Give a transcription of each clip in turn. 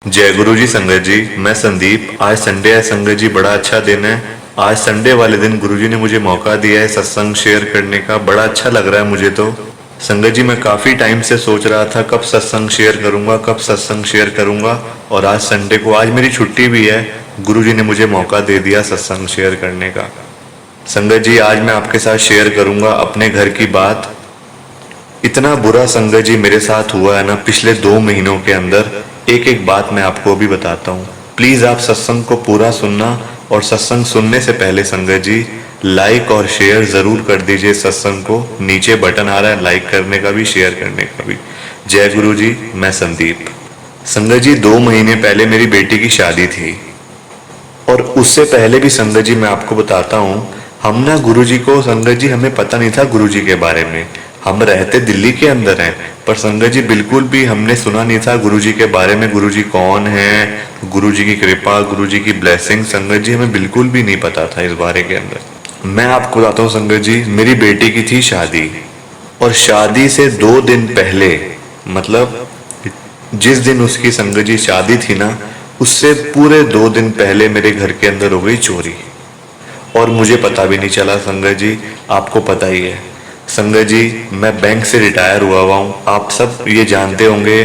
जय गुरु जी संगत जी। मैं संदीप। आज संडे है संगत जी, बड़ा अच्छा दिन है। आज संडे वाले दिन गुरु जी ने मुझे मौका दिया है सत्संग शेयर करने का। बड़ा अच्छा लग रहा है मुझे तो संगत जी। मैं काफ़ी टाइम से सोच रहा था कब सत्संग शेयर करूंगा, कब सत्संग शेयर करूंगा। और आज संडे को, आज मेरी छुट्टी भी है, गुरु जी ने मुझे मौका दे दिया सत्संग शेयर करने का। संगत जी, आज मैं आपके साथ शेयर करूंगा अपने घर की बात। इतना बुरा संगत जी मेरे साथ हुआ है ना पिछले 2 महीनों के अंदर। एक एक बात मैं आपको अभी बताता हूँ। प्लीज आप सत्संग को पूरा सुनना, और सत्संग सुनने से पहले संगत जी लाइक और शेयर जरूर कर दीजिए सत्संग को। नीचे बटन आ रहा है लाइक करने का भी, शेयर करने का भी। जय गुरु जी। मैं संदीप। संगत जी, 2 महीने पहले मेरी बेटी की शादी थी, और उससे पहले भी संगत जी मैं आपको बताता हूँ, हम ना गुरुजी को, संगत जी हमें पता नहीं था गुरुजी के बारे में। हम रहते दिल्ली के अंदर हैं, पर संगत जी बिल्कुल भी हमने सुना नहीं था गुरुजी के बारे में। गुरुजी कौन है, गुरुजी की कृपा, गुरुजी की ब्लेसिंग, संगत जी हमें बिल्कुल भी नहीं पता था इस बारे के अंदर। मैं आपको बताता हूँ संगत जी, मेरी बेटी की थी शादी, और शादी से 2 दिन पहले, मतलब जिस दिन उसकी संगत जी शादी थी ना, उससे पूरे 2 दिन पहले मेरे घर के अंदर हो गई चोरी। और मुझे पता भी नहीं चला संगत जी। आपको पता ही है संगत जी, मैं बैंक से रिटायर हुआ हूँ। आप सब ये जानते होंगे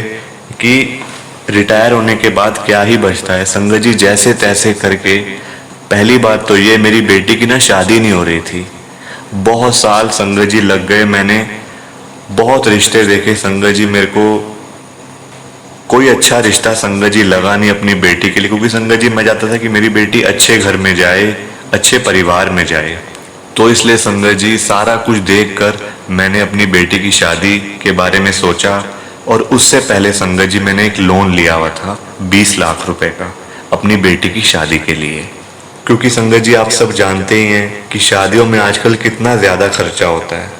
कि रिटायर होने के बाद क्या ही बचता है संगत जी। जैसे तैसे करके, पहली बात तो ये, मेरी बेटी की ना शादी नहीं हो रही थी। बहुत साल संगत जी लग गए, मैंने बहुत रिश्ते देखे संगत जी। मेरे को कोई अच्छा रिश्ता संगत जी लगा नहीं अपनी बेटी के लिए, क्योंकि संगत जी मैं चाहता था कि मेरी बेटी अच्छे घर में जाए, अच्छे परिवार में जाए। तो इसलिए संगत जी सारा कुछ देखकर मैंने अपनी बेटी की शादी के बारे में सोचा। और उससे पहले संगत जी मैंने एक लोन लिया हुआ था 20 लाख रुपए का अपनी बेटी की शादी के लिए। क्योंकि संगत जी आप सब जानते ही हैं कि शादियों में आजकल कितना ज्यादा खर्चा होता है।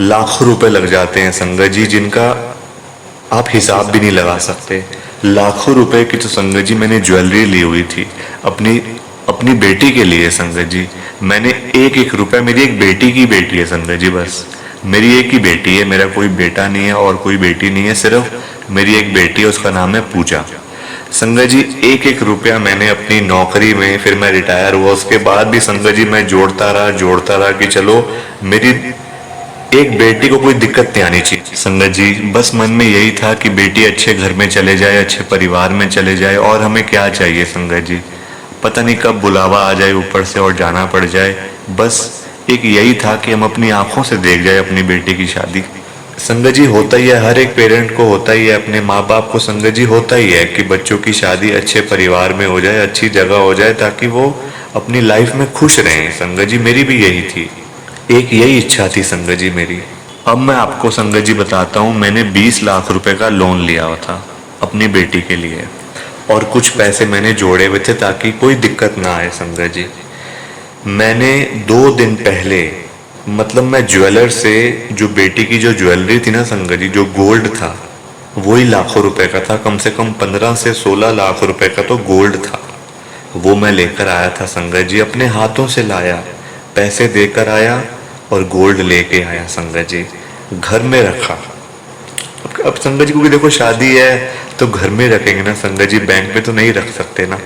लाखों रुपए लग जाते हैं संगत जी, जिनका आप हिसाब भी नहीं लगा सकते। लाखों रुपए की तो संगत जी मैंने ज्वेलरी ली हुई थी अपनी अपनी बेटी के लिए संगत जी। मैंने एक एक रुपए, मेरी एक बेटी की बेटी है संगत जी, बस मेरी एक ही बेटी है, मेरा कोई बेटा नहीं है और कोई बेटी नहीं है, सिर्फ मेरी एक बेटी है, उसका नाम है पूजा। संगत जी एक एक रुपया मैंने अपनी नौकरी में, फिर मैं रिटायर हुआ उसके बाद भी संगत जी मैं जोड़ता रहा कि चलो मेरी एक बेटी को कोई दिक्कत नहीं आनी चाहिए संगत जी। बस मन में यही था कि बेटी अच्छे घर में चले जाए, अच्छे परिवार में चले जाए, और हमें क्या चाहिए संगत जी। पता नहीं कब बुलावा आ जाए ऊपर से और जाना पड़ जाए। बस एक यही था कि हम अपनी आंखों से देख जाए अपनी बेटी की शादी। संगत जी होता ही है, हर एक पेरेंट को होता ही है, अपने माँ बाप को संगत जी होता ही है कि बच्चों की शादी अच्छे परिवार में हो जाए, अच्छी जगह हो जाए, ताकि वो अपनी लाइफ में खुश रहें। संगत जी मेरी भी यही थी, एक यही इच्छा थी संगत जी मेरी। अब मैं आपको संगत जी बताता हूँ, मैंने 20 लाख रुपए का लोन लिया हुआ था अपनी बेटी के लिए, और कुछ पैसे मैंने जोड़े हुए थे ताकि कोई दिक्कत ना आए संगत जी। मैंने 2 दिन पहले, मतलब मैं ज्वेलर से, जो बेटी की जो ज्वेलरी थी ना संगत जी, जो गोल्ड था, वही लाखों रुपए का था। कम से कम 15 से 16 लाख रुपए का तो गोल्ड था। वो मैं लेकर आया था संगत जी, अपने हाथों से लाया, पैसे देकर आया और गोल्ड लेके आया संगत जी। घर में रखा। अब संगत जी क्योंकि देखो शादी है तो घर में रखेंगे ना संगत जी, बैंक में तो नहीं रख सकते ना,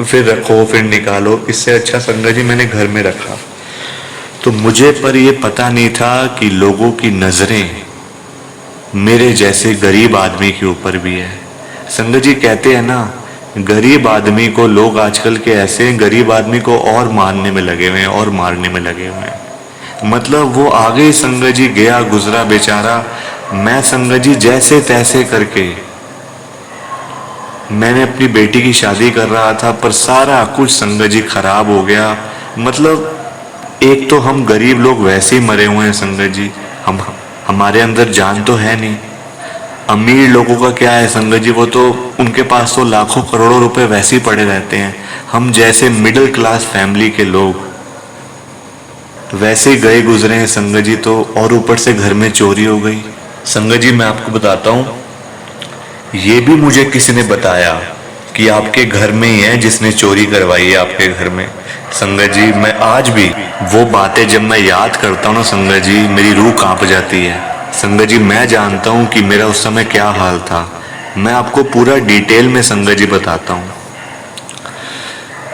फिर रखो फिर निकालो। इससे अच्छा संगत जी मैंने घर में रखा। तो मुझे पर ये पता नहीं था कि लोगों की नजरें मेरे जैसे गरीब आदमी के ऊपर भी है। संगत जी कहते हैं ना, गरीब आदमी को लोग आजकल के ऐसे, गरीब आदमी को और मारने में लगे हुए हैं, और मारने में लगे हुए हैं। मतलब वो आगे संगत जी गया गुजरा बेचारा। मैं संगत जी जैसे तैसे करके मैंने अपनी बेटी की शादी कर रहा था, पर सारा कुछ संगत जी खराब हो गया। मतलब एक तो हम गरीब लोग वैसे ही मरे हुए हैं संगत जी, हम हमारे अंदर जान तो है नहीं। अमीर लोगों का क्या है संगत जी, वो तो उनके पास तो लाखों करोड़ों रुपए वैसे ही पड़े रहते हैं। हम जैसे मिडिल क्लास फैमिली के लोग वैसे ही गए गुजरे हैं संगत जी। तो और ऊपर से घर में चोरी हो गई। संगत जी मैं आपको बताता हूँ, ये भी मुझे किसी ने बताया कि आपके घर में ही है जिसने चोरी करवाई है आपके घर में। संगत जी मैं आज भी वो बातें जब मैं याद करता हूँ ना संगत जी, मेरी रूह कांप जाती है। संगत जी मैं जानता हूँ कि मेरा उस समय क्या हाल था। मैं आपको पूरा डिटेल में संगत जी बताता हूँ।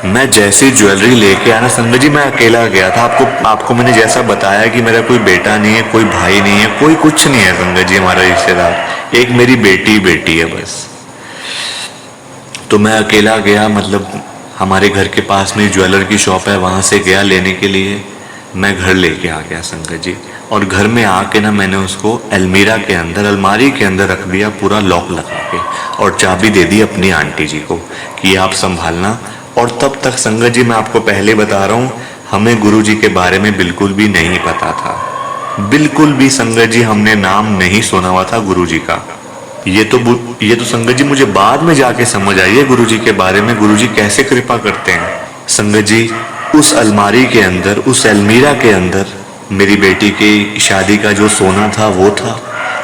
मैं जैसी ज्वेलरी लेके आया ना संगत जी, मैं अकेला गया था। आपको मैंने जैसा बताया कि मेरा कोई बेटा नहीं है, कोई भाई नहीं है, कोई कुछ नहीं है संगत जी, हमारा रिश्तेदार। एक मेरी बेटी है बस। तो मैं अकेला गया, मतलब हमारे घर के पास में ज्वेलर की शॉप है, वहाँ से गया लेने के लिए। मैं घर लेके आ गया संगत जी, और घर में आके ना मैंने उसको अलमीरा के अंदर, अलमारी के अंदर रख दिया, पूरा लॉक लगा के, और चाबी दे दी अपनी आंटी जी को कि आप संभालना। और तब तक संगत जी मैं आपको पहले बता रहा हूँ, हमें गुरु जी के बारे में बिल्कुल भी नहीं पता था, बिल्कुल भी संगत जी हमने नाम नहीं सुना हुआ था गुरु जी का। ये तो संगत जी मुझे बाद में जाके समझ आई है गुरु जी के बारे में, गुरु जी कैसे कृपा करते हैं। संगत जी उस अलमारी के अंदर, उस अलमीरा के अंदर मेरी बेटी की शादी का जो सोना था वो था,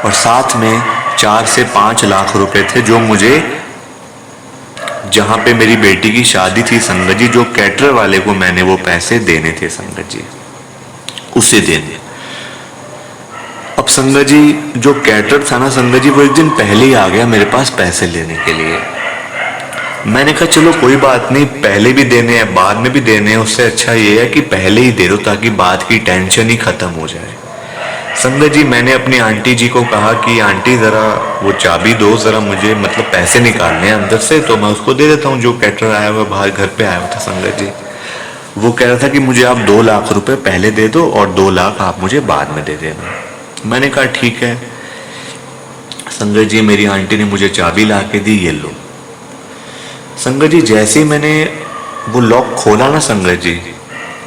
और साथ में 4 से 5 लाख रुपए थे, जो मुझे जहां पे मेरी बेटी की शादी थी संगत जी, जो कैटरर वाले को मैंने वो पैसे देने थे संगत जी, उसे देने। अब संगत जी जो कैटरर था ना संगत जी, वो एक दिन पहले ही आ गया मेरे पास पैसे लेने के लिए। मैंने कहा चलो कोई बात नहीं, पहले भी देने हैं बाद में भी देने हैं, उससे अच्छा ये है कि पहले ही दे दो ताकि बाद की टेंशन ही खत्म हो जाए। संगत जी मैंने अपनी आंटी जी को कहा कि आंटी ज़रा वो चाबी दो, ज़रा मुझे मतलब पैसे निकालने हैं अंदर से, तो मैं उसको दे देता हूँ जो कैटरर आया हुआ बाहर घर पे आया हुआ था संगत जी। वो कह रहा था कि मुझे आप 2 लाख रुपए पहले दे दो और 2 लाख आप मुझे बाद में दे देना। मैंने कहा ठीक है। संगत जी मेरी आंटी ने मुझे चाबी ला के दी, ये लो। संगत जी जैसे ही मैंने वो लॉक खोला ना संगत जी,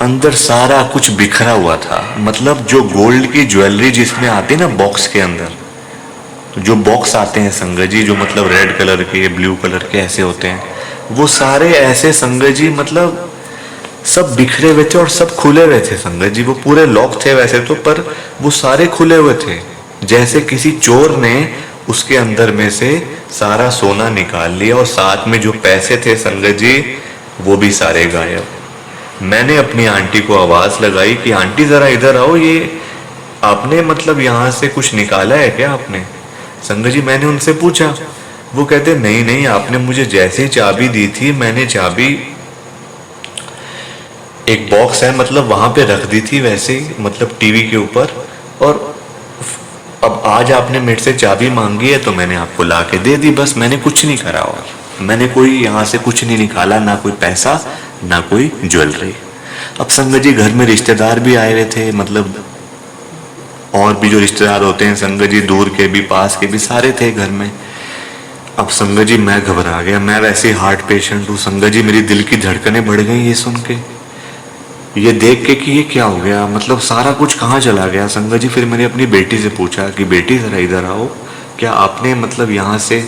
अंदर सारा कुछ बिखरा हुआ था। मतलब जो गोल्ड की ज्वेलरी जिसमें आती ना बॉक्स के अंदर, जो बॉक्स आते हैं संगत जी, जो मतलब रेड कलर के, ब्लू कलर के ऐसे होते हैं, वो सारे ऐसे संगत जी मतलब सब बिखरे हुए थे और सब खुले हुए थे संगत जी। वो पूरे लॉक थे वैसे तो, पर वो सारे खुले हुए थे, जैसे किसी चोर ने उसके अंदर में से सारा सोना निकाल लिया, और साथ में जो पैसे थे संगत जी वो भी सारे गायब। मैंने अपनी आंटी को आवाज लगाई कि आंटी जरा इधर आओ, ये आपने मतलब यहाँ से कुछ निकाला है क्या आपने? संगत जी मैंने उनसे पूछा, वो कहते नहीं नहीं, आपने मुझे जैसे ही चाबी दी थी, मैंने चाबी एक बॉक्स है मतलब वहां पे रख दी थी वैसे ही, मतलब टीवी के ऊपर, और अब आज आपने मेरे से चाबी मांगी है तो मैंने आपको ला के दे दी, बस मैंने कुछ नहीं करा, और मैंने कोई यहाँ से कुछ नहीं निकाला, ना कोई पैसा ना कोई ज्वेलरी। अब संगत जी घर में रिश्तेदार भी आए हुए थे, मतलब और भी जो रिश्तेदार होते हैं संगत जी, दूर के भी पास के भी सारे थे घर में। अब संगत जी मैं घबरा गया, मैं वैसे हार्ट पेशेंट हूँ संगत जी, मेरी दिल की धड़कनें बढ़ गई ये सुन के, ये देख के कि ये क्या हो गया, मतलब सारा कुछ कहाँ चला गया संगत जी। फिर मैंने अपनी बेटी से पूछा कि बेटी जरा इधर आओ, क्या आपने मतलब यहाँ से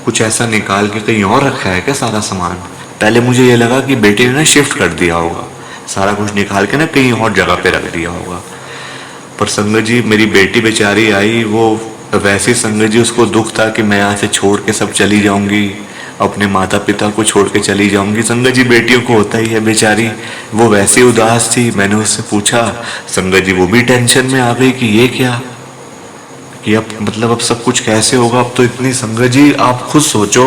कुछ ऐसा निकाल के कहीं और रखा है क्या सारा सामान? पहले मुझे ये लगा कि बेटी ने ना शिफ्ट कर दिया होगा, सारा कुछ निकाल के ना कहीं और जगह पे रख दिया होगा। पर संगत जी मेरी बेटी बेचारी आई, वो वैसे संगत जी उसको दुख था कि मैं यहाँ से छोड़ के सब चली जाऊंगी, अपने माता पिता को छोड़ के चली जाऊंगी। संगत जी बेटियों को होता ही है बेचारी, वो वैसे उदास थी। मैंने उससे पूछा, संगत जी वो भी टेंशन में आ गई कि ये क्या, कि अब मतलब अब सब कुछ कैसे होगा। अब तो इतनी संगत जी आप खुद सोचो,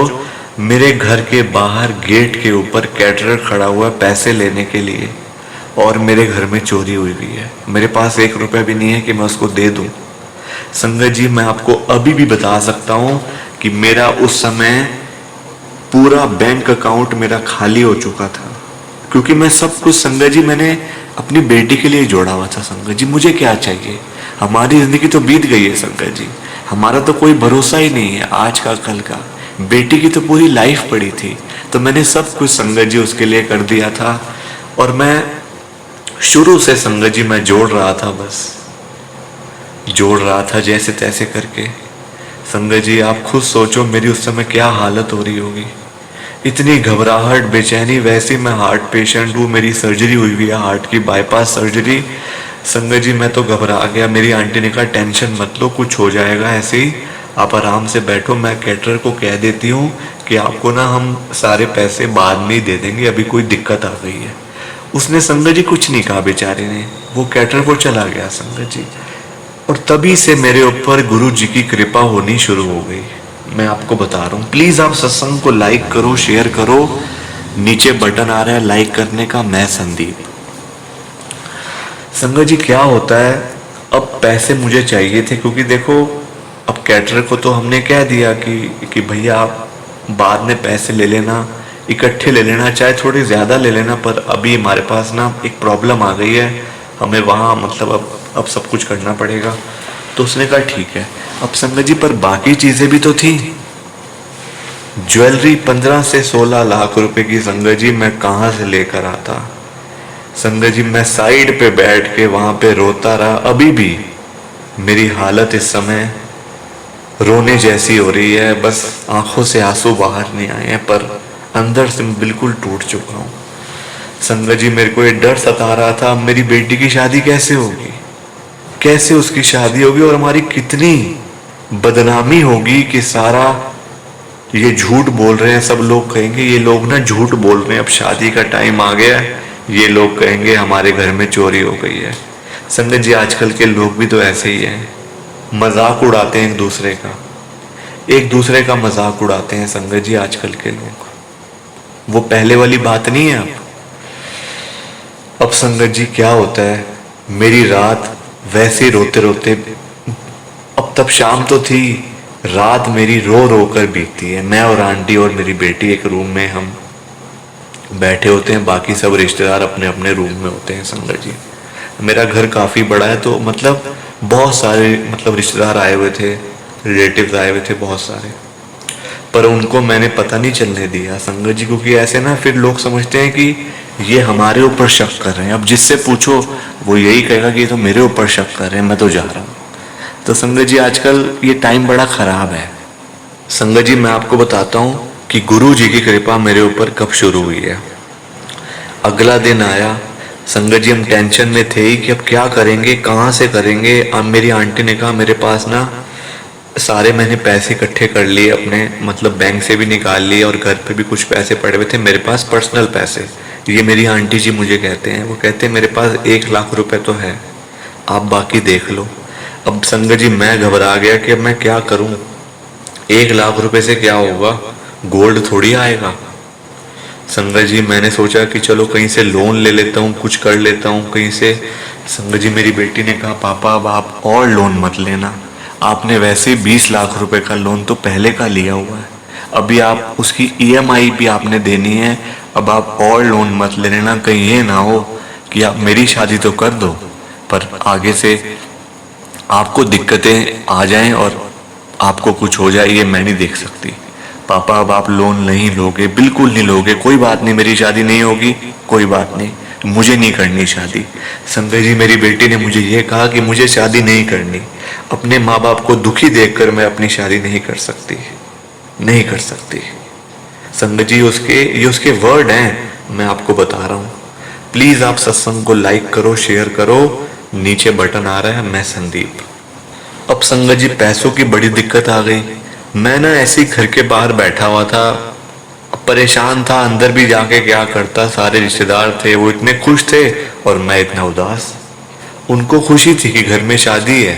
मेरे घर के बाहर गेट के ऊपर कैटरर खड़ा हुआ है पैसे लेने के लिए, और मेरे घर में चोरी हुई भी है, मेरे पास 1 रुपया भी नहीं है कि मैं उसको दे दूं। संगत जी मैं आपको अभी भी बता सकता हूं कि मेरा उस समय पूरा बैंक अकाउंट मेरा खाली हो चुका था, क्योंकि मैं सब कुछ संगत जी मैंने अपनी बेटी के लिए जोड़ा हुआ था। संगत जी मुझे क्या चाहिए, हमारी जिंदगी तो बीत गई है संगत जी, हमारा तो कोई भरोसा ही नहीं है आज का कल का, बेटी की तो पूरी लाइफ पड़ी थी, तो मैंने सब कुछ संगत जी उसके लिए कर दिया था। और मैं शुरू से संगत जी मैं जोड़ रहा था, बस जोड़ रहा था जैसे तैसे करके। संगत जी आप खुद सोचो मेरी उस समय क्या हालत हो रही होगी, इतनी घबराहट बेचैनी। वैसे मैं हार्ट पेशेंट हूँ, मेरी सर्जरी हुई हुई है, हार्ट की बाईपास सर्जरी। संगत जी मैं तो घबरा गया। मेरी आंटी ने कहा टेंशन मत लो, कुछ हो जाएगा, ऐसे ही आप आराम से बैठो, मैं कैटरर को कह देती हूँ कि आपको ना हम सारे पैसे बाद में ही दे देंगे, अभी कोई दिक्कत आ गई है। उसने संगत जी कुछ नहीं कहा बेचारे ने, वो कैटरर को चला गया संगत जी। और तभी से मेरे ऊपर गुरु जी की कृपा होनी शुरू हो गई। मैं आपको बता रहा हूँ, प्लीज आप सत्संग को लाइक करो, शेयर करो। नीचे बटन आ रहा है लाइक करने का। मैं संदीप। संगत जी क्या होता है, अब पैसे मुझे चाहिए थे, क्योंकि देखो अब कैटरर को तो हमने कह दिया कि भैया आप बाद में पैसे ले लेना, इकट्ठे ले लेना, चाहे थोड़े ज्यादा ले लेना, पर अभी हमारे पास ना एक प्रॉब्लम आ गई है, हमें वहाँ मतलब अब सब कुछ करना पड़ेगा। तो उसने कहा ठीक है। अब संगत जी पर बाकी चीजें भी तो थी। ज्वेलरी 15 से 16 लाख रुपए की संगत जी मैं कहाँ से लेकर आता। संगत जी मैं साइड पे बैठ के वहां पे रोता रहा। अभी भी मेरी हालत इस समय रोने जैसी हो रही है, बस आंखों से आंसू बाहर नहीं आए हैं, पर अंदर से मैं बिल्कुल टूट चुका हूँ। संगत जी मेरे को ये डर सता रहा था, मेरी बेटी की शादी कैसे होगी, कैसे उसकी शादी होगी, और हमारी कितनी बदनामी होगी कि सारा ये झूठ बोल रहे हैं। सब लोग कहेंगे ये लोग ना झूठ बोल रहे हैं, अब शादी का टाइम आ गया है, ये लोग कहेंगे हमारे घर में चोरी हो गई है। संगत जी आजकल के लोग भी तो ऐसे ही हैं, मजाक उड़ाते हैं एक दूसरे का मजाक उड़ाते हैं। संगत जी आजकल के लोग, वो पहले वाली बात नहीं है अब संगत जी क्या होता है, मेरी रात वैसे रोते रोते, अब तब शाम तो थी, रात मेरी रो रो कर बीतती है। मैं और आंटी और मेरी बेटी एक रूम में हम बैठे होते हैं, बाकी सब रिश्तेदार अपने अपने रूम में होते हैं। संगत जी मेरा घर काफी बड़ा है, तो मतलब बहुत सारे मतलब रिश्तेदार आए हुए थे, रिलेटिव्स आए हुए थे बहुत सारे, पर उनको मैंने पता नहीं चलने दिया संगत जी, क्योंकि ऐसे ना फिर लोग समझते हैं कि ये हमारे ऊपर शक कर रहे हैं। अब जिससे पूछो वो यही कहेगा कि ये तो मेरे ऊपर शक कर रहे हैं, मैं तो जा रहा हूँ। तो संगत जी आजकल ये टाइम बड़ा खराब है। संगत जी मैं आपको बताता हूँ कि गुरु जी की कृपा मेरे ऊपर कब शुरू हुई है। अगला दिन आया संगत जी, हम टेंशन में थे ही कि अब क्या करेंगे, कहाँ से करेंगे। अब मेरी आंटी ने कहा मेरे पास ना सारे मैंने पैसे इकट्ठे कर लिए अपने, मतलब बैंक से भी निकाल लिए और घर पे भी कुछ पैसे पड़े हुए थे मेरे पास, पर्सनल पैसे। ये मेरी आंटी जी मुझे कहते हैं, वो कहते हैं मेरे पास 1 लाख रुपए तो है, आप बाकी देख लो। अब संगत जी मैं घबरा गया कि अब मैं क्या करूं, 1 लाख रुपए से क्या होगा, गोल्ड थोड़ी आएगा। संगत जी मैंने सोचा कि चलो कहीं से लोन ले लेता हूँ, कुछ कर लेता हूँ कहीं से। संगत जी मेरी बेटी ने कहा पापा अब आप और लोन मत लेना, आपने वैसे 20 लाख रुपए का लोन तो पहले का लिया हुआ है, अभी आप उसकी EMI भी आपने देनी है, अब आप और लोन मत ले लेना, कहीं ये ना हो कि आप मेरी शादी तो कर दो पर आगे से आपको दिक्कतें आ जाएं और आपको कुछ हो जाए, ये मैं नहीं देख सकती। पापा अब आप लोन नहीं लोगे, बिल्कुल नहीं लोगे, कोई बात नहीं, मेरी शादी नहीं होगी, कोई बात नहीं, मुझे नहीं करनी शादी। संजय जी मेरी बेटी ने मुझे ये कहा कि मुझे शादी नहीं करनी, अपने माँ बाप को दुखी देखकर मैं अपनी शादी नहीं कर सकती, नहीं कर सकती। संगत जी ये उसके वर्ड हैं, मैं आपको बता रहा हूँ। प्लीज आप सत्संग को लाइक करो, शेयर करो, नीचे बटन आ रहा है मैं संदीप। अब संगत जी पैसों की बड़ी दिक्कत आ गई। मैं ना ऐसे ही घर के बाहर बैठा हुआ था, परेशान था, अंदर भी जाके क्या करता, सारे रिश्तेदार थे, वो इतने खुश थे और मैं इतना उदास। उनको खुशी थी कि घर में शादी है,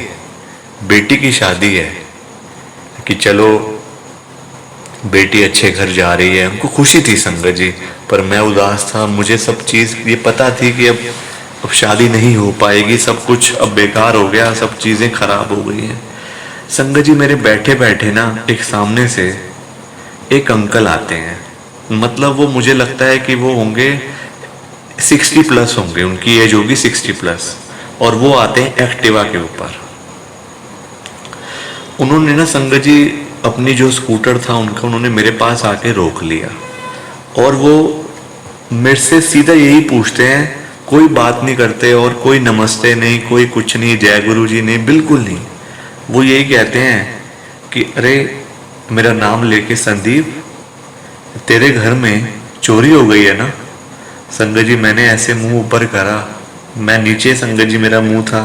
बेटी की शादी है, कि चलो बेटी अच्छे घर जा रही है, उनको खुशी थी संगत जी, पर मैं उदास था। मुझे सब चीज ये पता थी कि अब शादी नहीं हो पाएगी, सब कुछ अब बेकार हो गया, सब चीजें खराब हो गई हैं। संगत जी मेरे बैठे बैठे ना एक सामने से एक अंकल आते हैं, मतलब वो मुझे लगता है कि वो होंगे 60+ होंगे, उनकी एज होगी 60+, और वो आते हैं एक्टिवा के ऊपर। उन्होंने ना संगत जी अपनी जो स्कूटर था उनका, उन्होंने मेरे पास आके रोक लिया और वो मेरे से सीधा यही पूछते हैं, कोई बात नहीं करते और कोई नमस्ते नहीं, कोई कुछ नहीं, जय गुरु जी नहीं, बिल्कुल नहीं। वो यही कहते हैं कि अरे मेरा नाम लेके संदीप, तेरे घर में चोरी हो गई है ना। संगत जी मैंने ऐसे मुंह ऊपर करा, मैं नीचे, संगत जी मेरा मुंह था,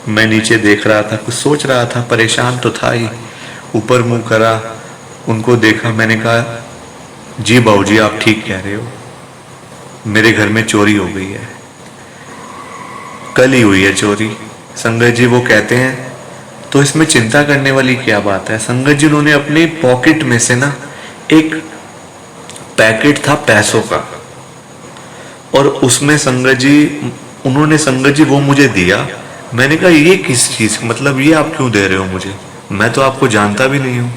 मैं नीचे देख रहा था, कुछ सोच रहा था, परेशान तो था ही। ऊपर मुंह करा, उनको देखा, मैंने कहा जी बाबूजी आप ठीक कह रहे हो, मेरे घर में चोरी हो गई है, कल ही हुई है चोरी। संगत जी वो कहते हैं तो इसमें चिंता करने वाली क्या बात है। संगत जी उन्होंने अपनी पॉकेट में से ना एक पैकेट था पैसों का, और उसमें संगत जी वो मुझे दिया। मैंने कहा ये किस चीज, मतलब ये आप क्यों दे रहे हो मुझे, मैं तो आपको जानता भी नहीं हूं।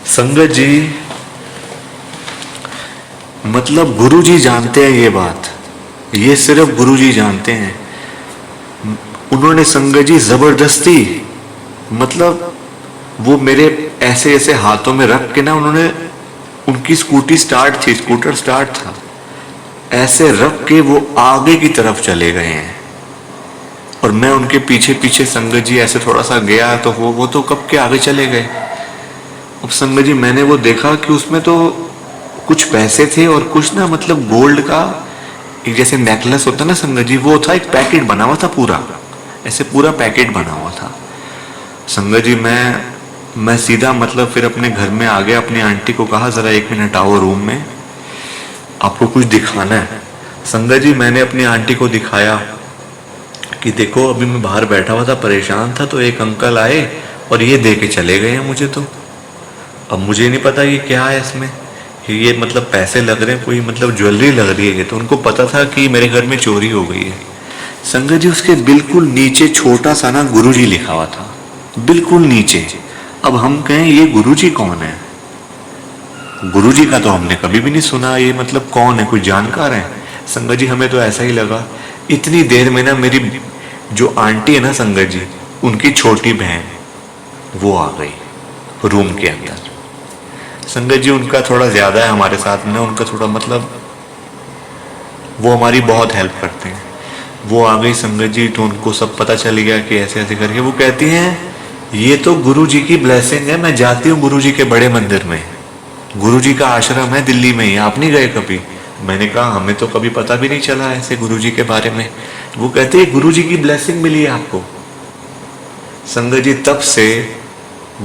संगत जी मतलब गुरु जी जानते हैं ये बात, ये सिर्फ गुरु जी जानते हैं। उन्होंने संगत जी जबरदस्ती, मतलब वो मेरे ऐसे ऐसे हाथों में रख के ना, उन्होंने, उनकी स्कूटी स्टार्ट थी, स्कूटर स्टार्ट था, ऐसे रख के वो आगे की तरफ चले गए हैं, और मैं उनके पीछे पीछे संगत जी ऐसे थोड़ा सा गया, तो वो तो कब के आगे चले गए। अब संगत जी मैंने वो देखा कि उसमें तो कुछ पैसे थे और कुछ ना, मतलब गोल्ड का एक जैसे नेकलेस होता ना संगत जी, वो था, एक पैकेट बना हुआ था पूरा, ऐसे पूरा पैकेट बना हुआ था। संगत जी मैं सीधा मतलब फिर अपने घर में आ गया, अपनी आंटी को कहा जरा 1 मिनट आओ रूम में, आपको कुछ दिखाना है। संगत जी मैंने अपनी आंटी को दिखाया कि देखो अभी मैं बाहर बैठा हुआ था, परेशान था, तो एक अंकल आए और ये दे के चले गए हैं मुझे। तो अब मुझे नहीं पता ये क्या है इसमें, ये मतलब पैसे लग रहे हैं, कोई मतलब ज्वेलरी लग रही है ये, तो उनको पता था कि मेरे घर में चोरी हो गई है। संगत जी उसके बिल्कुल नीचे छोटा सा ना गुरुजी लिखा हुआ था, बिल्कुल नीचे। अब हम कहें ये गुरुजी कौन है, गुरुजी का तो हमने कभी भी नहीं सुना, ये मतलब कौन है, कोई जानकार है। संगत जी हमें तो ऐसा ही लगा। इतनी देर में ना मेरी जो आंटी है ना संगत जी, उनकी छोटी बहन वो आ गई रूम के अंदर। संगत जी उनका थोड़ा ज्यादा है हमारे साथ में, उनका थोड़ा मतलब वो हमारी बहुत हेल्प करते हैं। वो आ गई संगत जी, तो उनको सब पता चल गया कि ऐसे ऐसे करके। वो कहती हैं ये तो गुरु जी की ब्लेसिंग है, मैं जाती हूँ गुरु जी के बड़े मंदिर में, गुरु जी का आश्रम है दिल्ली में ही, आप नहीं गए कभी। मैंने कहा हमें तो कभी पता भी नहीं चला ऐसे गुरु जी के बारे में। वो कहते हैं गुरु जी की ब्लेसिंग मिली है आपको। संगत जी तब से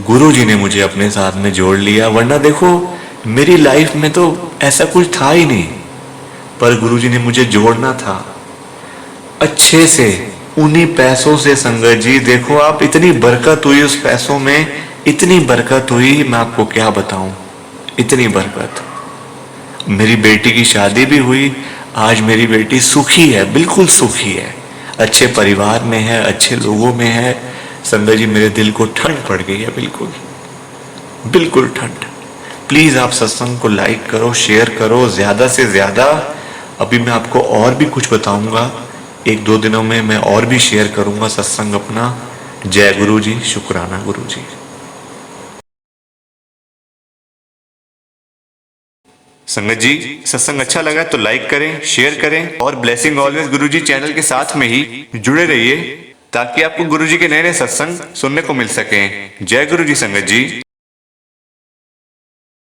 गुरु जी ने मुझे अपने साथ में जोड़ लिया, वरना देखो मेरी लाइफ में तो ऐसा कुछ था ही नहीं, पर गुरु जी ने मुझे जोड़ना था अच्छे से, उन्हीं पैसों से। संगत जी देखो आप, इतनी बरकत हुई उस पैसों में, इतनी बरकत हुई मैं आपको क्या बताऊं, इतनी बरकत। मेरी बेटी की शादी भी हुई, आज मेरी बेटी सुखी है, बिल्कुल सुखी है, अच्छे परिवार में है, अच्छे लोगों में है। संगत जी मेरे दिल को ठंड पड़ गई है, बिल्कुल बिल्कुल ठंड। प्लीज आप सत्संग को लाइक करो, शेयर करो ज्यादा से ज्यादा। अभी मैं आपको और भी कुछ बताऊंगा, 1-2 दिनों में मैं और भी शेयर करूंगा सत्संग अपना। जय गुरु जी, शुक्राना गुरु जी। संगत जी सत्संग अच्छा लगा तो लाइक करें, शेयर करें, और ब्लेसिंग ऑलवेज गुरु जी चैनल के साथ में ही जुड़े रहिए, ताकि आपको गुरु जी के नए नए सत्संग सुनने को मिल सके। जय गुरु जी संगत जी।